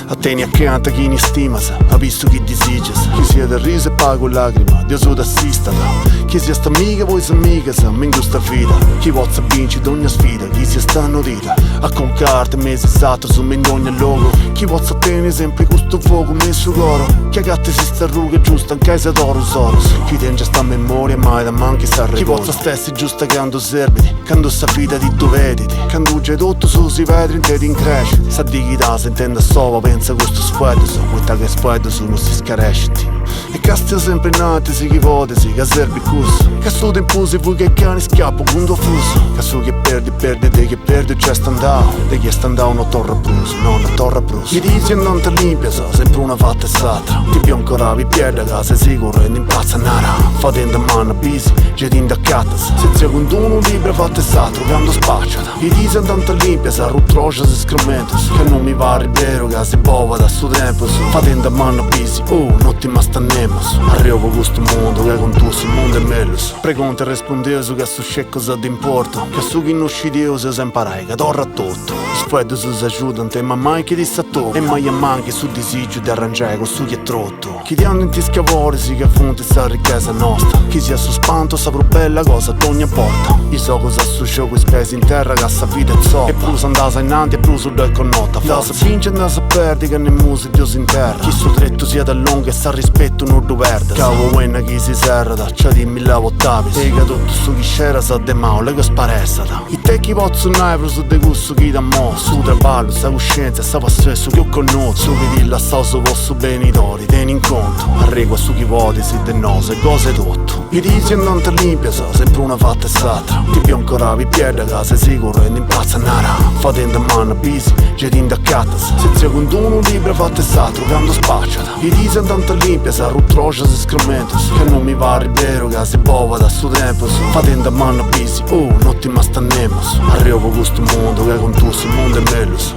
Atteni accanto chi ne stima, ha visto chi desidera. Chi sia del riso e pago lacrima, Dio su d'assista. Chi sia sta amica, voi sa amica, sa in questa vita. Chi vozza vince d'ogni sfida, chi sia sta notita. A concarte mesi esatto su in ogni luogo. Chi vozza tenere sempre questo fuoco messo coro. Chi agatte si sta ruga giusta anche se d'oro soros. Chi tende sta memoria mai da manchi sa ricordo. Chi vozza stessi giusta quando serviti, quando sta vita di tu vediti. Quando c'è tutto su si vedri in te di incresciti. Sa di chi da sentendo sova pensa questo spuedo su. Questa che spuedo su non si scaresciti. E castia sempre nati si chi ipotesi che serve cusso. Che su tempo si vuoi che cani scappo quando fuso. Che su che perdi te che perdi c'è standao. De chi è standao una torre brusa, non una torre brusa. Mi dici non te limpia sa, sempre una fatta e s'altra. Ti più ancora vi pierde che sei sicuro e non impazza nara. Fatendo mano busy, getting da catas. Se zia con uno libro fatta e s'altro, quando spacciata. Mi dici non te limpia sa, rutrocia si scromentos. Che non mi va vero che si bova da suo tempo su. Fatendo mano busy, non ti ma stannemos. Arrivo questo mondo che con tu sul mondo è meglio. Pregunta e rispondeo su che su c'è cosa ti importa. Che su chi non scidio se imparai che torra tutto. Speddo su si aiutano te ma mai che ti sta tu. E mai a manchi su disagio di arrangiare con su chi è trotto. Chi ti hanno in ti scavori si che fonte sta ricchezza nostra. Chi sia su spanto saprà bella cosa ad ogni porta. Io so cosa succede con spesi in terra che sta vita è zoppa. E plus andasa innanti e plus del connota. Forza vince e si perde che ne musi Dio si interra. Chi su dritto sia da lungo e sta rispetto non lo perde. Cavo buona chi si serra, c'è dimmi la votavi. Sega tutto su chi c'era sa de maule che sparessata. I te chi pozzo naivro su de gusto chi da mo. Su traballo, sta coscienza, sta passione che ho conosco. Su chi dilla sta su vostro benitori, tieni in conto. Arrivo su chi voti si de nose, cose tutto. Mi dici non te limpia sa, sempre una fatta e s'altra. Ti più ancora vi pierde che sei sicuro e non impazza nara. Fatendo mano busy, getting da catas. Se zia con uno libro fatta e s'altro, quando spacciata. Mi dici non te limpia sa, rutrocia si scromentos. Che non mi va vero che si bova da suo tempo su. Fatendo mano busy, non ti ma stannemos. Arrivo questo mondo che con tu sul mondo è meglio su.